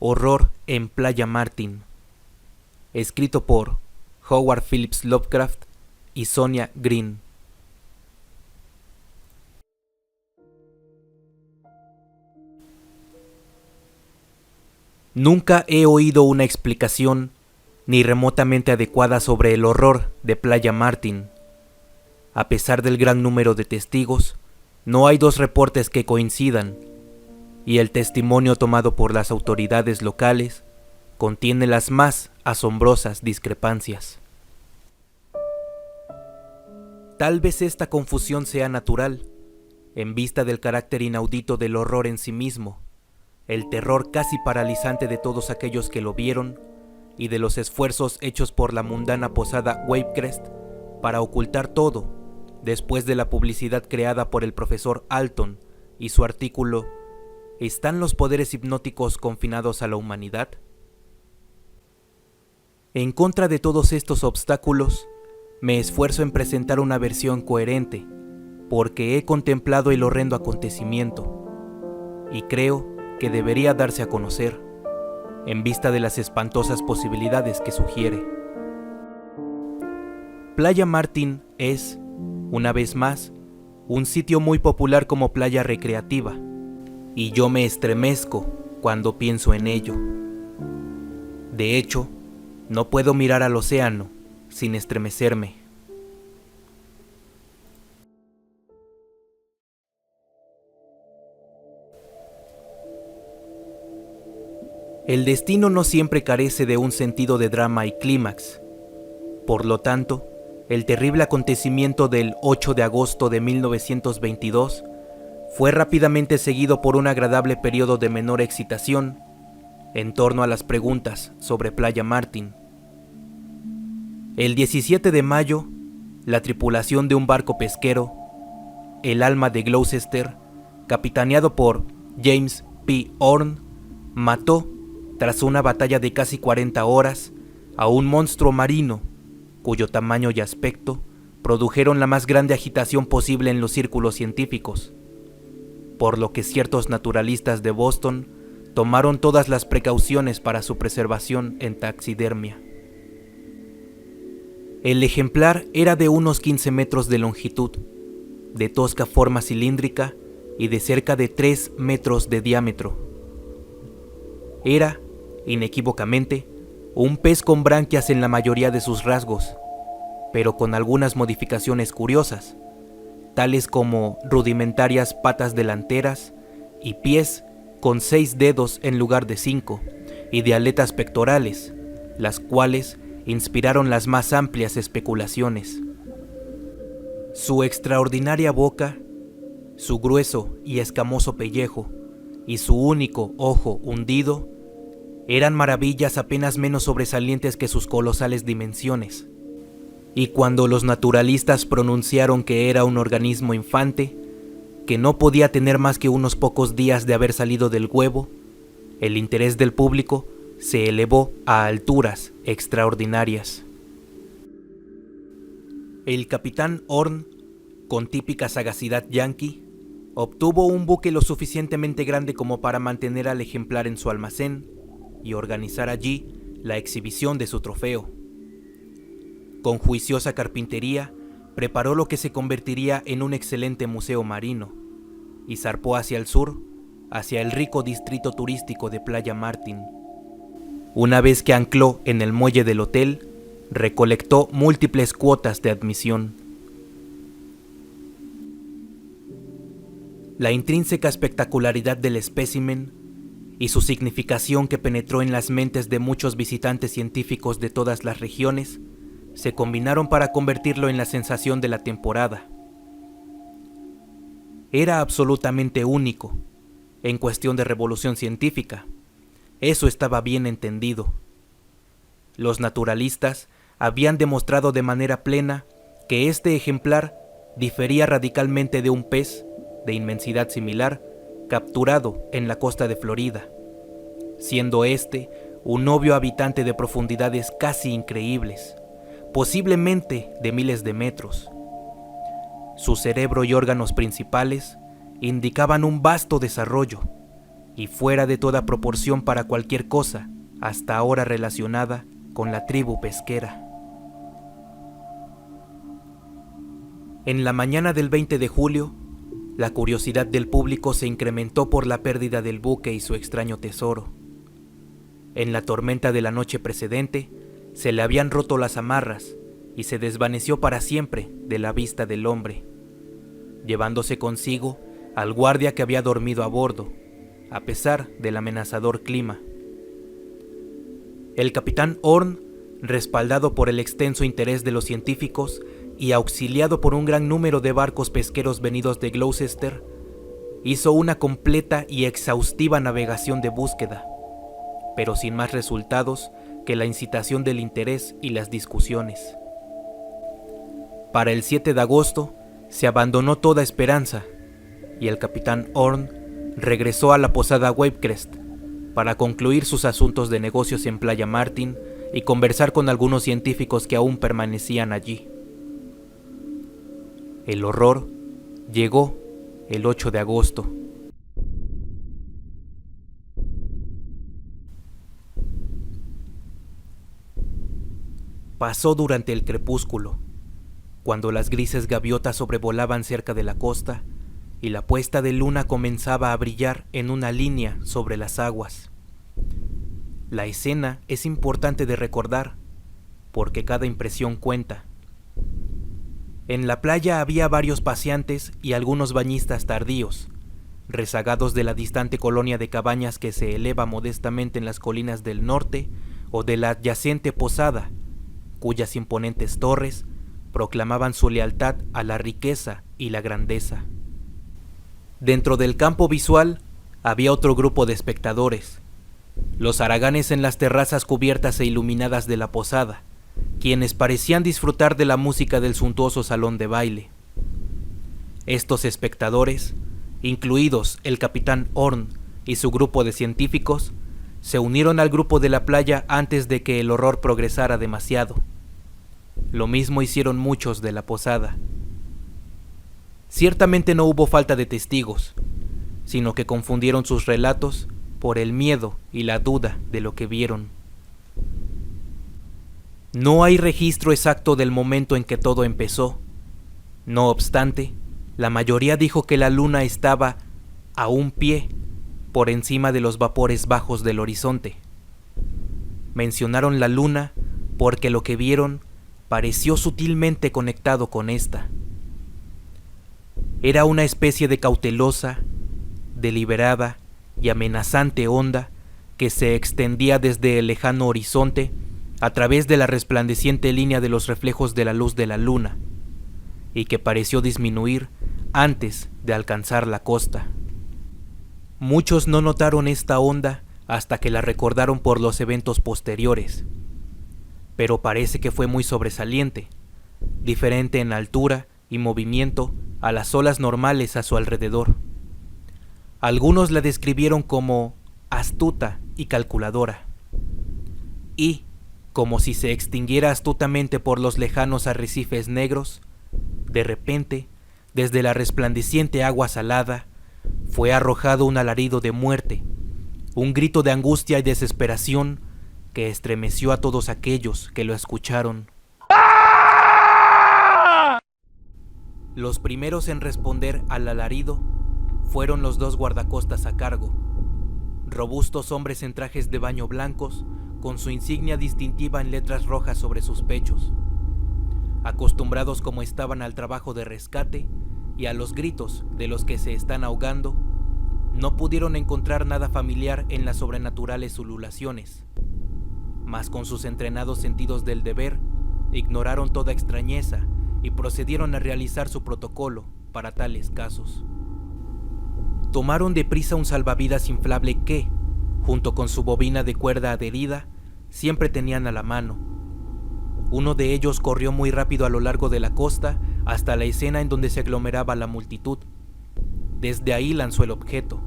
Horror en Playa Martin, escrito por Howard Phillips Lovecraft y Sonia Green. Nunca he oído una explicación ni remotamente adecuada sobre el horror de Playa Martin. A pesar del gran número de testigos, no hay dos reportes que coincidan, y el testimonio tomado por las autoridades locales contiene las más asombrosas discrepancias. Tal vez esta confusión sea natural, en vista del carácter inaudito del horror en sí mismo, el terror casi paralizante de todos aquellos que lo vieron y de los esfuerzos hechos por la mundana posada Wavecrest para ocultar todo después de la publicidad creada por el profesor Alton y su artículo ¿Están los poderes hipnóticos confinados a la humanidad? En contra de todos estos obstáculos, me esfuerzo en presentar una versión coherente, porque he contemplado el horrendo acontecimiento, y creo que debería darse a conocer, en vista de las espantosas posibilidades que sugiere. Playa Martin es, una vez más, un sitio muy popular como playa recreativa, y yo me estremezco cuando pienso en ello. De hecho, no puedo mirar al océano sin estremecerme. El destino no siempre carece de un sentido de drama y clímax. Por lo tanto, el terrible acontecimiento del 8 de agosto de 1922 fue rápidamente seguido por un agradable periodo de menor excitación en torno a las preguntas sobre Playa Martin. El 17 de mayo, la tripulación de un barco pesquero, el Alma de Gloucester, capitaneado por James P. Horn, mató, tras una batalla de casi 40 horas, a un monstruo marino, cuyo tamaño y aspecto produjeron la más grande agitación posible en los círculos científicos, por lo que ciertos naturalistas de Boston tomaron todas las precauciones para su preservación en taxidermia. El ejemplar era de unos 15 metros de longitud, de tosca forma cilíndrica y de cerca de 3 metros de diámetro. Era, inequívocamente, un pez con branquias en la mayoría de sus rasgos, pero con algunas modificaciones curiosas, tales como rudimentarias patas delanteras y pies con 6 dedos en lugar de 5, y de aletas pectorales, las cuales inspiraron las más amplias especulaciones. Su extraordinaria boca, su grueso y escamoso pellejo, y su único ojo hundido, eran maravillas apenas menos sobresalientes que sus colosales dimensiones. Y cuando los naturalistas pronunciaron que era un organismo infante, que no podía tener más que unos pocos días de haber salido del huevo, el interés del público se elevó a alturas extraordinarias. El capitán Horn, con típica sagacidad yanqui, obtuvo un buque lo suficientemente grande como para mantener al ejemplar en su almacén y organizar allí la exhibición de su trofeo. Con juiciosa carpintería, preparó lo que se convertiría en un excelente museo marino, y zarpó hacia el sur, hacia el rico distrito turístico de Playa Martin. Una vez que ancló en el muelle del hotel, recolectó múltiples cuotas de admisión. La intrínseca espectacularidad del espécimen y su significación que penetró en las mentes de muchos visitantes científicos de todas las regiones se combinaron para convertirlo en la sensación de la temporada. Era absolutamente único, en cuestión de revolución científica. Eso estaba bien entendido. Los naturalistas habían demostrado de manera plena que este ejemplar difería radicalmente de un pez de inmensidad similar capturado en la costa de Florida, siendo este un obvio habitante de profundidades casi increíbles, posiblemente de miles de metros. Su cerebro y órganos principales indicaban un vasto desarrollo y fuera de toda proporción para cualquier cosa hasta ahora relacionada con la tribu pesquera. En la mañana del 20 de julio, la curiosidad del público se incrementó por la pérdida del buque y su extraño tesoro. En la tormenta de la noche precedente, se le habían roto las amarras y se desvaneció para siempre de la vista del hombre, llevándose consigo al guardia que había dormido a bordo, a pesar del amenazador clima. El capitán Horn, respaldado por el extenso interés de los científicos y auxiliado por un gran número de barcos pesqueros venidos de Gloucester, hizo una completa y exhaustiva navegación de búsqueda, pero sin más resultados que la incitación del interés y las discusiones. Para el 7 de agosto se abandonó toda esperanza y el capitán Horn regresó a la posada Wavecrest para concluir sus asuntos de negocios en Playa Martin y conversar con algunos científicos que aún permanecían allí. El horror llegó el 8 de agosto. Pasó durante el crepúsculo, cuando las grises gaviotas sobrevolaban cerca de la costa y la puesta de luna comenzaba a brillar en una línea sobre las aguas. La escena es importante de recordar, porque cada impresión cuenta. En la playa había varios paseantes y algunos bañistas tardíos, rezagados de la distante colonia de cabañas que se eleva modestamente en las colinas del norte o de la adyacente posada, cuyas imponentes torres proclamaban su lealtad a la riqueza y la grandeza. Dentro del campo visual había otro grupo de espectadores, los haraganes en las terrazas cubiertas e iluminadas de la posada, quienes parecían disfrutar de la música del suntuoso salón de baile. Estos espectadores, incluidos el capitán Horn y su grupo de científicos, se unieron al grupo de la playa antes de que el horror progresara demasiado. Lo mismo hicieron muchos de la posada. Ciertamente no hubo falta de testigos, sino que confundieron sus relatos por el miedo y la duda de lo que vieron. No hay registro exacto del momento en que todo empezó. No obstante, la mayoría dijo que la luna estaba a un pie por encima de los vapores bajos del horizonte. Mencionaron la luna porque lo que vieron pareció sutilmente conectado con esta. Era una especie de cautelosa, deliberada y amenazante onda que se extendía desde el lejano horizonte a través de la resplandeciente línea de los reflejos de la luz de la luna, y que pareció disminuir antes de alcanzar la costa. Muchos no notaron esta onda hasta que la recordaron por los eventos posteriores, pero parece que fue muy sobresaliente, diferente en altura y movimiento a las olas normales a su alrededor. Algunos la describieron como astuta y calculadora, y, como si se extinguiera astutamente por los lejanos arrecifes negros, de repente, desde la resplandeciente agua salada, fue arrojado un alarido de muerte, un grito de angustia y desesperación que estremeció a todos aquellos que lo escucharon. Los primeros en responder al alarido fueron los dos guardacostas a cargo, robustos hombres en trajes de baño blancos, con su insignia distintiva en letras rojas sobre sus pechos. Acostumbrados como estaban al trabajo de rescate y a los gritos de los que se están ahogando, no pudieron encontrar nada familiar en las sobrenaturales ululaciones, mas con sus entrenados sentidos del deber, ignoraron toda extrañeza y procedieron a realizar su protocolo para tales casos. Tomaron deprisa un salvavidas inflable que, junto con su bobina de cuerda adherida, siempre tenían a la mano. Uno de ellos corrió muy rápido a lo largo de la costa hasta la escena en donde se aglomeraba la multitud. Desde ahí lanzó el objeto.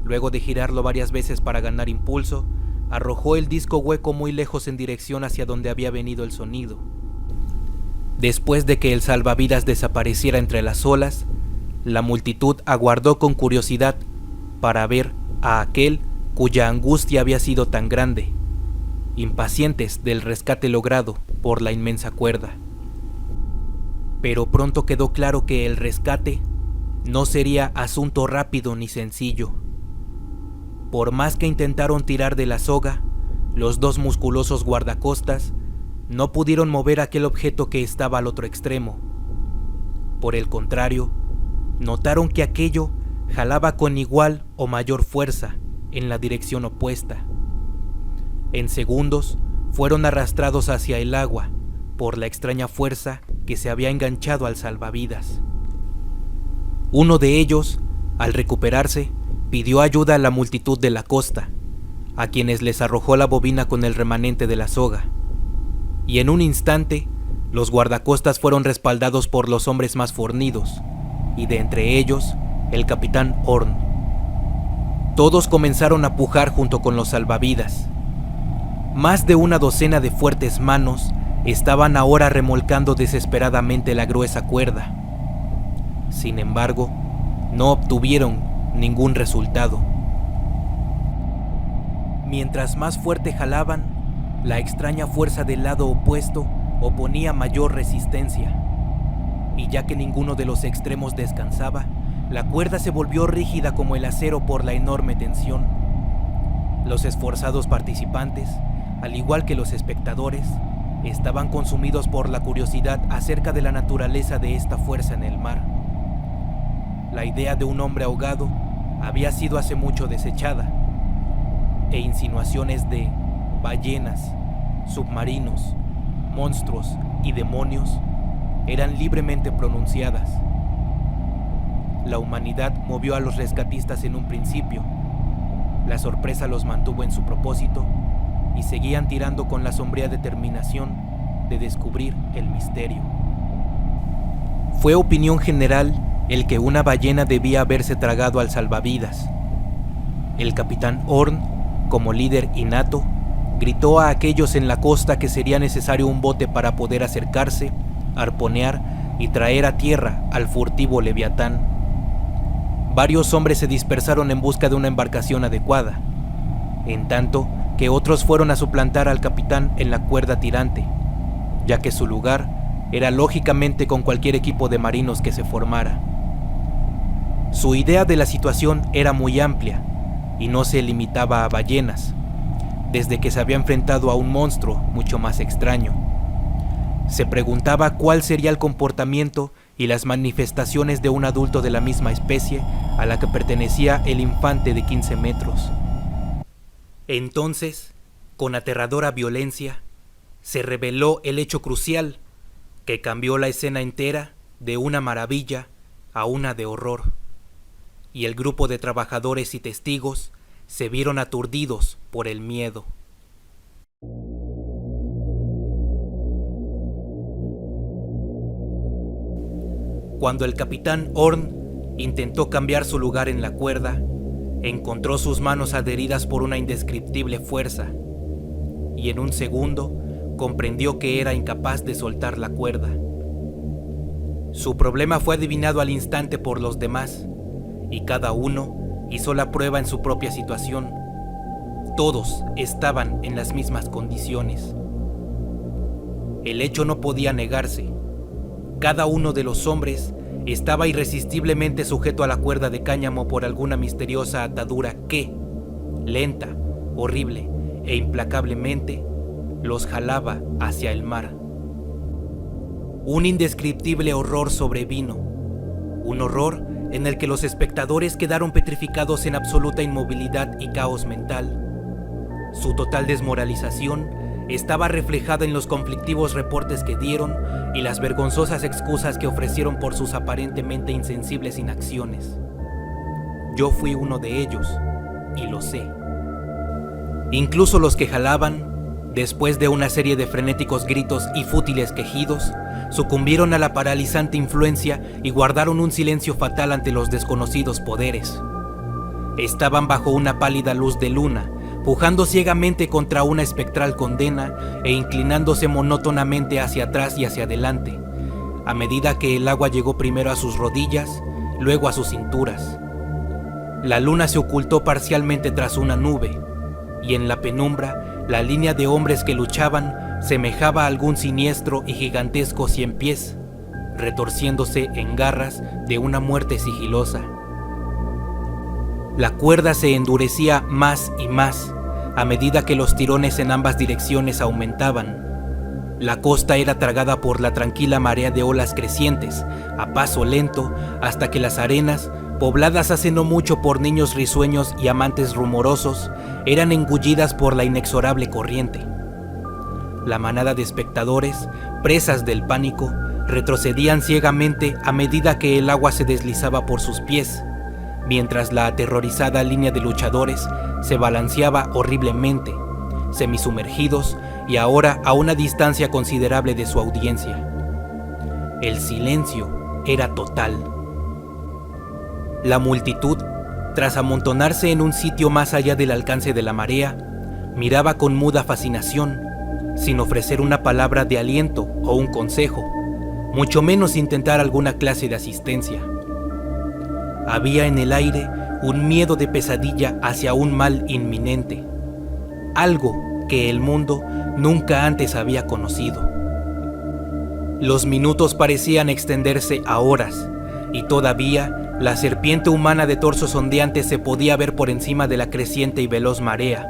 Luego de girarlo varias veces para ganar impulso, arrojó el disco hueco muy lejos en dirección hacia donde había venido el sonido. Después de que el salvavidas desapareciera entre las olas, la multitud aguardó con curiosidad para ver a aquel cuya angustia había sido tan grande, impacientes del rescate logrado por la inmensa cuerda. Pero pronto quedó claro que el rescate no sería asunto rápido ni sencillo. Por más que intentaron tirar de la soga, los dos musculosos guardacostas no pudieron mover aquel objeto que estaba al otro extremo. Por el contrario, notaron que aquello jalaba con igual o mayor fuerza en la dirección opuesta. En segundos fueron arrastrados hacia el agua por la extraña fuerza que se había enganchado al salvavidas. Uno de ellos, al recuperarse, pidió ayuda a la multitud de la costa, a quienes les arrojó la bobina con el remanente de la soga. Y en un instante, los guardacostas fueron respaldados por los hombres más fornidos, y de entre ellos, el capitán Horn. Todos comenzaron a pujar junto con los salvavidas. Más de una docena de fuertes manos estaban ahora remolcando desesperadamente la gruesa cuerda. Sin embargo, no obtuvieron ningún resultado. Mientras más fuerte jalaban, la extraña fuerza del lado opuesto oponía mayor resistencia. Y ya que ninguno de los extremos descansaba, la cuerda se volvió rígida como el acero por la enorme tensión. Los esforzados participantes, al igual que los espectadores, estaban consumidos por la curiosidad acerca de la naturaleza de esta fuerza en el mar. La idea de un hombre ahogado había sido hace mucho desechada, e insinuaciones de ballenas, submarinos, monstruos y demonios eran libremente pronunciadas. La humanidad movió a los rescatistas en un principio. La sorpresa los mantuvo en su propósito y seguían tirando con la sombría determinación de descubrir el misterio. Fue opinión general el que una ballena debía haberse tragado al salvavidas. El capitán Horn, como líder innato, gritó a aquellos en la costa que sería necesario un bote para poder acercarse, arponear y traer a tierra al furtivo leviatán. Varios hombres se dispersaron en busca de una embarcación adecuada, en tanto que otros fueron a suplantar al capitán en la cuerda tirante, ya que su lugar era lógicamente con cualquier equipo de marinos que se formara. Su idea de la situación era muy amplia y no se limitaba a ballenas, desde que se había enfrentado a un monstruo mucho más extraño. Se preguntaba cuál sería el comportamiento y las manifestaciones de un adulto de la misma especie a la que pertenecía el infante de 15 metros. Entonces, con aterradora violencia, se reveló el hecho crucial que cambió la escena entera de una maravilla a una de horror, y el grupo de trabajadores y testigos se vieron aturdidos por el miedo. Cuando el capitán Horn intentó cambiar su lugar en la cuerda, encontró sus manos adheridas por una indescriptible fuerza, y en un segundo comprendió que era incapaz de soltar la cuerda. Su problema fue adivinado al instante por los demás, y cada uno hizo la prueba en su propia situación. Todos estaban en las mismas condiciones. El hecho no podía negarse. Cada uno de los hombres estaba irresistiblemente sujeto a la cuerda de cáñamo por alguna misteriosa atadura que, lenta, horrible e implacablemente, los jalaba hacia el mar. Un indescriptible horror sobrevino, un horror en el que los espectadores quedaron petrificados en absoluta inmovilidad y caos mental. Su total desmoralización estaba reflejada en los conflictivos reportes que dieron y las vergonzosas excusas que ofrecieron por sus aparentemente insensibles inacciones. Yo fui uno de ellos, y lo sé. Incluso los que jalaban, después de una serie de frenéticos gritos y fútiles quejidos, sucumbieron a la paralizante influencia y guardaron un silencio fatal ante los desconocidos poderes. Estaban bajo una pálida luz de luna, pujando ciegamente contra una espectral condena e inclinándose monótonamente hacia atrás y hacia adelante, a medida que el agua llegó primero a sus rodillas, luego a sus cinturas. La luna se ocultó parcialmente tras una nube, y en la penumbra, la línea de hombres que luchaban semejaba a algún siniestro y gigantesco ciempiés, retorciéndose en garras de una muerte sigilosa. La cuerda se endurecía más y más a medida que los tirones en ambas direcciones aumentaban. La costa era tragada por la tranquila marea de olas crecientes, a paso lento, hasta que las arenas, pobladas hace no mucho por niños risueños y amantes rumorosos, eran engullidas por la inexorable corriente. La manada de espectadores, presas del pánico, retrocedían ciegamente a medida que el agua se deslizaba por sus pies, mientras la aterrorizada línea de luchadores se balanceaba horriblemente, semisumergidos y ahora a una distancia considerable de su audiencia. El silencio era total. La multitud, tras amontonarse en un sitio más allá del alcance de la marea, miraba con muda fascinación, sin ofrecer una palabra de aliento o un consejo, mucho menos intentar alguna clase de asistencia. Había en el aire un miedo de pesadilla hacia un mal inminente, algo que el mundo nunca antes había conocido. Los minutos parecían extenderse a horas, y todavía la serpiente humana de torsos ondeantes se podía ver por encima de la creciente y veloz marea.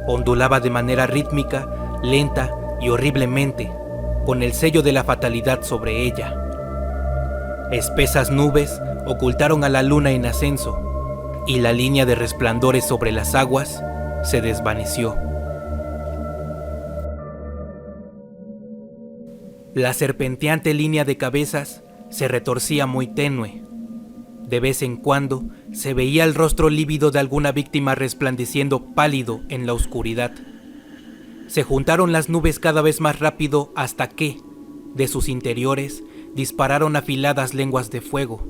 Ondulaba de manera rítmica, lenta y horriblemente, con el sello de la fatalidad sobre ella. Espesas nubes ocultaron a la luna en ascenso, y la línea de resplandores sobre las aguas se desvaneció. La serpenteante línea de cabezas se retorcía muy tenue. De vez en cuando se veía el rostro lívido de alguna víctima resplandeciendo pálido en la oscuridad. Se juntaron las nubes cada vez más rápido hasta que, de sus interiores, dispararon afiladas lenguas de fuego.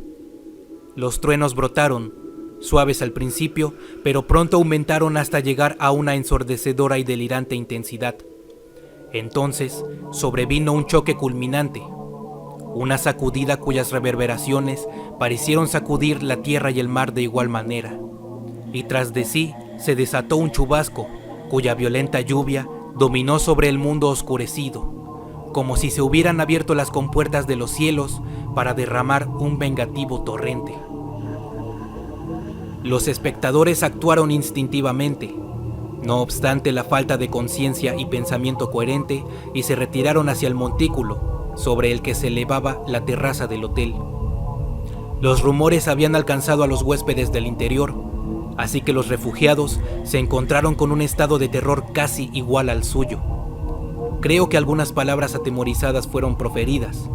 Los truenos brotaron, suaves al principio, pero pronto aumentaron hasta llegar a una ensordecedora y delirante intensidad. Entonces sobrevino un choque culminante, una sacudida cuyas reverberaciones parecieron sacudir la tierra y el mar de igual manera, y tras de sí se desató un chubasco cuya violenta lluvia dominó sobre el mundo oscurecido, como si se hubieran abierto las compuertas de los cielos para derramar un vengativo torrente. Los espectadores actuaron instintivamente, no obstante la falta de conciencia y pensamiento coherente, y se retiraron hacia el montículo, sobre el que se elevaba la terraza del hotel. Los rumores habían alcanzado a los huéspedes del interior, así que los refugiados se encontraron con un estado de terror casi igual al suyo. Creo que algunas palabras atemorizadas fueron proferidas,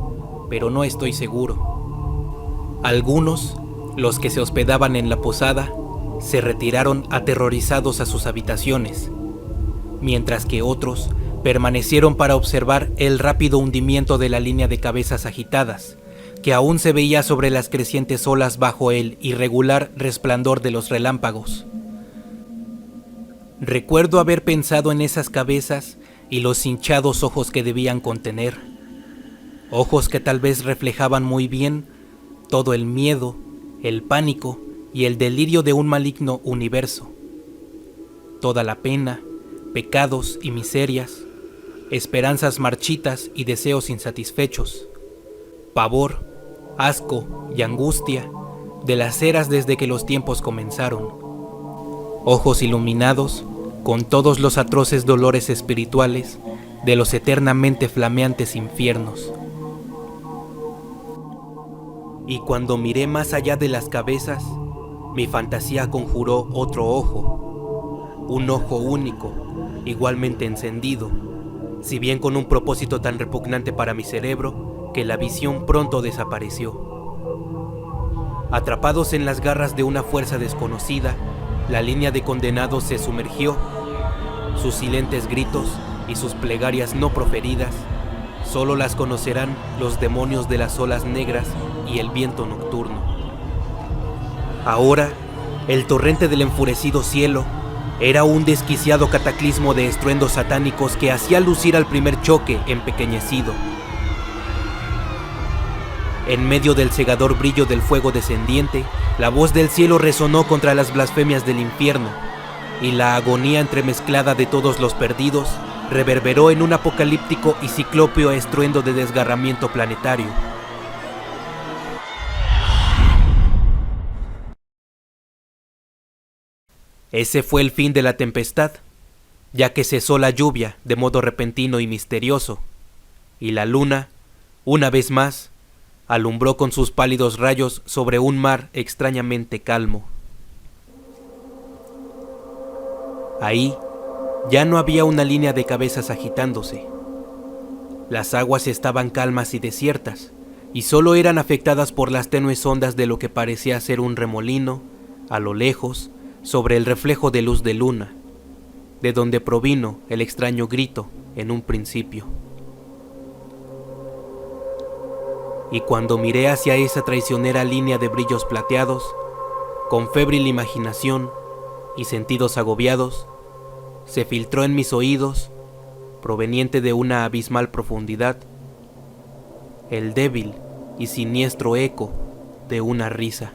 pero no estoy seguro. Algunos, los que se hospedaban en la posada, se retiraron aterrorizados a sus habitaciones, mientras que otros permanecieron para observar el rápido hundimiento de la línea de cabezas agitadas, que aún se veía sobre las crecientes olas bajo el irregular resplandor de los relámpagos. Recuerdo haber pensado en esas cabezas y los hinchados ojos que debían contener, ojos que tal vez reflejaban muy bien todo el miedo, el pánico y el delirio de un maligno universo, toda la pena, pecados y miserias, esperanzas marchitas y deseos insatisfechos, pavor, asco y angustia de las eras desde que los tiempos comenzaron, ojos iluminados con todos los atroces dolores espirituales de los eternamente flameantes infiernos. Y cuando miré más allá de las cabezas, mi fantasía conjuró otro ojo, un ojo único, igualmente encendido, si bien con un propósito tan repugnante para mi cerebro que la visión pronto desapareció. Atrapados en las garras de una fuerza desconocida, la línea de condenados se sumergió. Sus silentes gritos y sus plegarias no proferidas solo las conocerán los demonios de las olas negras y el viento nocturno. Ahora, el torrente del enfurecido cielo era un desquiciado cataclismo de estruendos satánicos que hacía lucir al primer choque empequeñecido. En medio del cegador brillo del fuego descendiente, la voz del cielo resonó contra las blasfemias del infierno, y la agonía entremezclada de todos los perdidos reverberó en un apocalíptico y ciclópeo estruendo de desgarramiento planetario. Ese fue el fin de la tempestad, ya que cesó la lluvia de modo repentino y misterioso, y la luna, una vez más, alumbró con sus pálidos rayos sobre un mar extrañamente calmo. Ahí ya no había una línea de cabezas agitándose. Las aguas estaban calmas y desiertas, y solo eran afectadas por las tenues ondas de lo que parecía ser un remolino, a lo lejos, sobre el reflejo de luz de luna, de donde provino el extraño grito en un principio. Y cuando miré hacia esa traicionera línea de brillos plateados, con febril imaginación y sentidos agobiados, se filtró en mis oídos, proveniente de una abismal profundidad, el débil y siniestro eco de una risa.